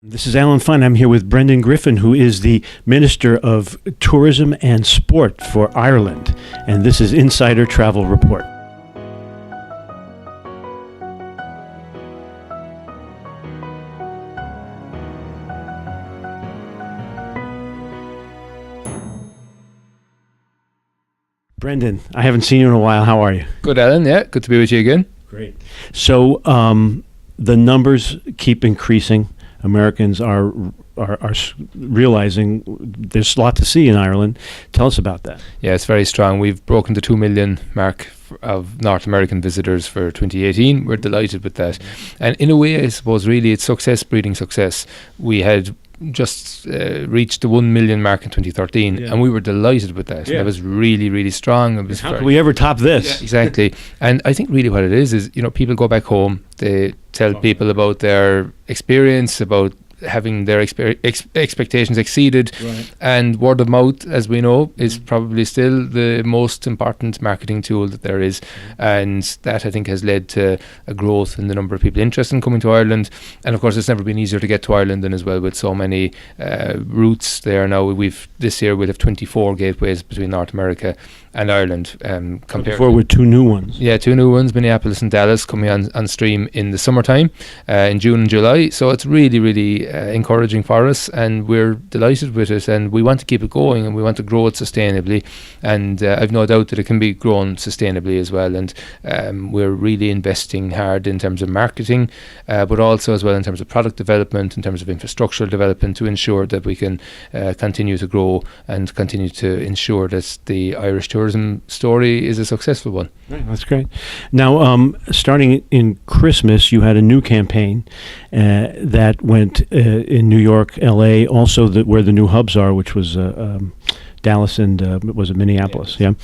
This is Alan Fine. I'm here with Brendon Griffin, who is the Minister of Tourism and Sport for Ireland. And this is Insider Travel Report. Brendon, I haven't seen you in a while. How are you? Good, Alan. Yeah, good to be with you again. Great. So the numbers keep increasing. Americans are realizing there's a lot to see in Ireland. Tell us about that. Yeah, it's very strong. We've broken the 2 million mark of North American visitors for 2018. We're delighted with that. And in a way, I suppose, really, it's success breeding success. We had just reached the 1 million mark in 2013, and we were delighted with that. It was really, really strong. It was How could we ever top this? Yeah, exactly. And I think really what it is, you know, people go back home, they tell people about their experience, about having their expectations exceeded, and word of mouth, as we know, is probably still the most important marketing tool that there is, and that I think has led to a growth in the number of people interested in coming to Ireland. And of course, it's never been easier to get to Ireland than as well, with so many routes there now. This year we'll have 24 gateways between North America and Ireland. Compared with 2 new ones. Yeah, 2 new ones, Minneapolis and Dallas, coming on stream in the summertime, in June and July. So it's really, really encouraging for us, and we're delighted with it, and we want to keep it going, and we want to grow it sustainably. And I've no doubt that it can be grown sustainably as well. And we're really investing hard in terms of marketing, but also as well in terms of product development, in terms of infrastructural development, to ensure that we can continue to grow and continue to ensure that the Irish tourism story is a successful one. Right, that's great. Now, starting in Christmas, you had a new campaign that went in New York, LA, also where the new hubs are, which was Dallas and was it Minneapolis? Yeah.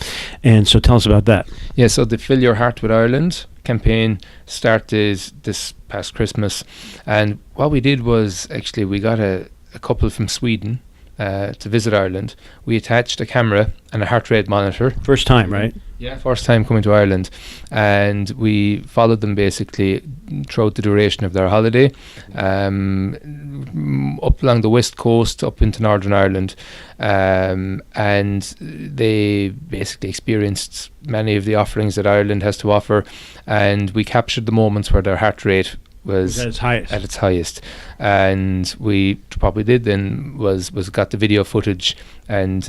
And so tell us about that. Yeah, so the Fill Your Heart with Ireland campaign started this past Christmas, and what we did was actually we got a couple from Sweden to visit Ireland. We attached a camera and a heart rate monitor. First time, right? Yeah, first time coming to Ireland, and we followed them basically throughout the duration of their holiday, up along the west coast, up into Northern Ireland, and they basically experienced many of the offerings that Ireland has to offer, and we captured the moments where their heart rate was at its highest. And what we did then was got the video footage, and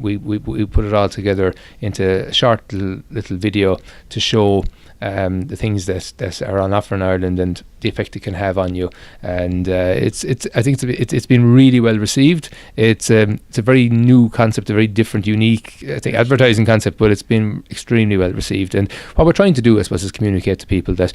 we put it all together into a short little video to show the things that are on offer in Ireland and the effect it can have on you. And I think it's been really well received. It's a very new concept, a very different, unique, I think, advertising concept, but it's been extremely well received. And what we're trying to do, I suppose, is communicate to people that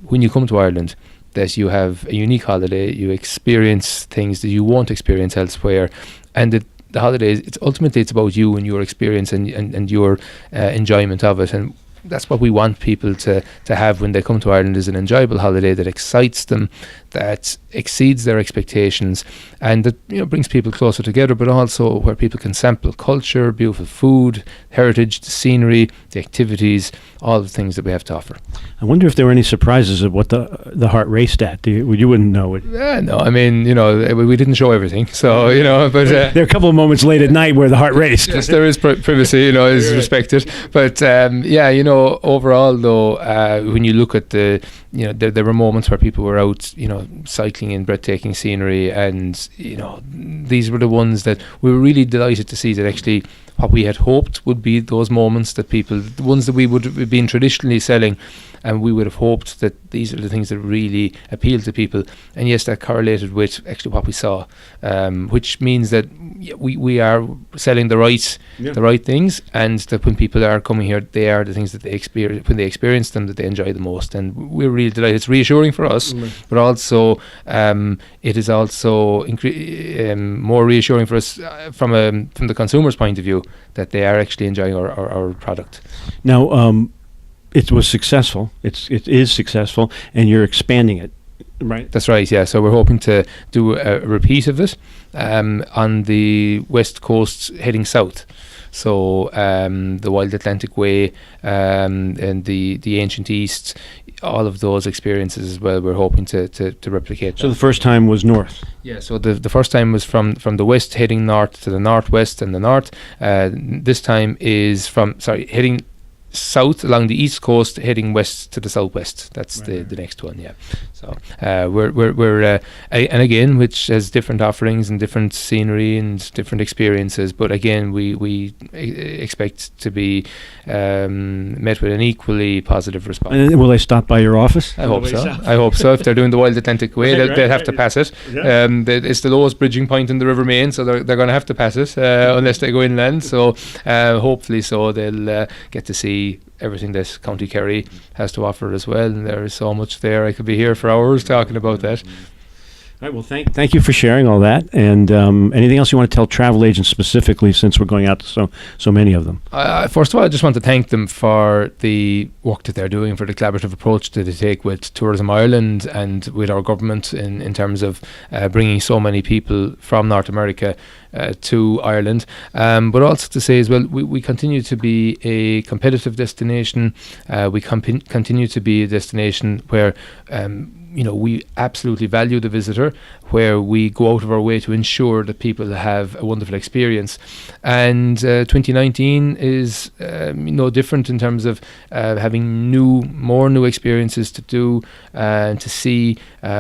when you come to Ireland, that you have a unique holiday, you experience things that you won't experience elsewhere, and that the holiday, it's about you and your experience and your enjoyment of it. And that's what we want people to have when they come to Ireland, is an enjoyable holiday that excites them, that exceeds their expectations, and that, you know, brings people closer together, but also where people can sample culture, beautiful food, heritage, the scenery, the activities, all the things that we have to offer. I wonder if there were any surprises of what the heart raced at. You wouldn't know it. No, I mean, you know, we didn't show everything, so, you know, but there are a couple of moments late at night where the heart raced. Yes, there is privacy, you know, is respected. But yeah, you know, overall though, when you look at there were moments where people were out, you know, cycling in breathtaking scenery, and, you know, these were the ones that we were really delighted to see, that actually what we had hoped would be those moments that people, the ones that we would have been traditionally selling, and we would have hoped that these are the things that really appeal to people. And yes, that correlated with actually what we saw, which means that we are selling the right things, and that when people are coming here, they are the things that they experience, when they experience them, that they enjoy the most. And we're really delighted. It's reassuring for us, but also it is also more reassuring for us from the consumer's point of view, that they are actually enjoying our product. Now, it was successful. It is successful, and you're expanding it, right? That's right. Yeah. So we're hoping to do a repeat of it on the west coast, heading south. So the Wild Atlantic Way, and the Ancient East, all of those experiences as well, we're hoping to replicate. So the first time was north. Yeah, so the first time was from the west heading north to the northwest and the north. This time is heading south along the east coast, heading west to the southwest. That's the next one. Yeah. So we're and again, which has different offerings and different scenery and different experiences. But again, we expect to be met with an equally positive response. And will they stop by your office? I hope so. I hope so. If they're doing the Wild Atlantic Way, they'll have to pass it. Yeah. It's the lowest bridging point in the River Main, so they're going to have to pass it unless they go inland. So hopefully, so they'll get to see everything that County Kerry has to offer as well. And there is so much there. I could be here for hours talking about that. All right. Well, thank you for sharing all that. And anything else you want to tell travel agents specifically, since we're going out to so many of them? First of all, I just want to thank them for the work that they're doing, for the collaborative approach that they take with Tourism Ireland and with our government in terms of bringing so many people from North America to Ireland. But also to say as well, we continue to be a competitive destination. We continue to be a destination where we absolutely value the visitor, where we go out of our way to ensure that people have a wonderful experience. And 2019 is no different in terms of having more new experiences to do and to see.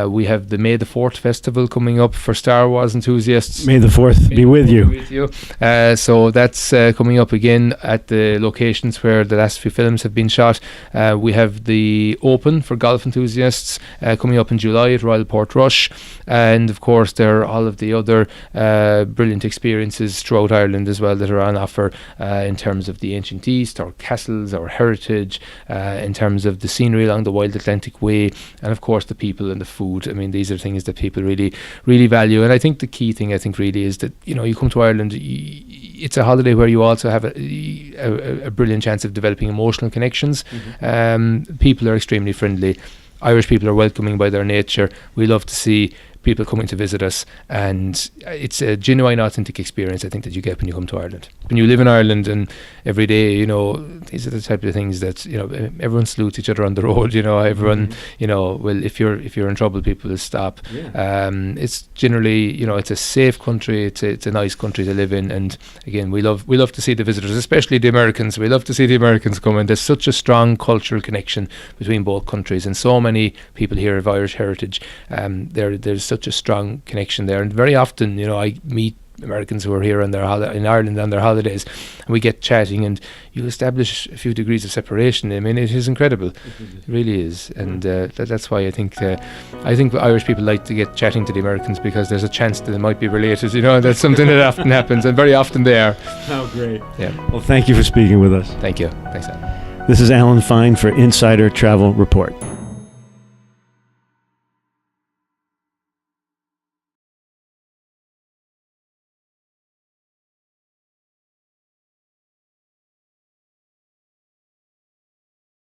We have the May the 4th festival coming up for Star Wars enthusiasts. May the 4th be with you. So that's coming up again at the locations where the last few films have been shot. We have the Open for golf enthusiasts coming up in July at Royal Portrush, and of course there are all of the other brilliant experiences throughout Ireland as well that are on offer in terms of the Ancient East, our castles, our heritage, in terms of the scenery along the Wild Atlantic Way, and of course the people and the food. I mean, these are things that people really, really value. And I think the key thing really is that you come to Ireland, it's a holiday where you also have a brilliant chance of developing emotional connections. People are extremely friendly. Irish people are welcoming by their nature. We love to see people coming to visit us, and it's a genuine, authentic experience, I think, that you get when you come to Ireland. When you live in Ireland and every day, these are the type of things that, everyone salutes each other on the road, everyone, well, if you're in trouble, people will stop. Yeah. It's generally, it's a safe country, it's a nice country to live in, and again, we love to see the visitors, especially the Americans. We love to see the Americans come, and there's such a strong cultural connection between both countries, and so many people here of Irish heritage. There's such a strong connection there, and very often, I meet Americans who are here in Ireland on their holidays, and we get chatting, and you establish a few degrees of separation. I mean, it is incredible. It really is, and that's why I think Irish people like to get chatting to the Americans, because there's a chance that they might be related. That's something that often happens, and very often they are. Oh, great! Yeah. Well, thank you for speaking with us. Thank you. Thanks, Alan. This is Alan Fine for Insider Travel Report.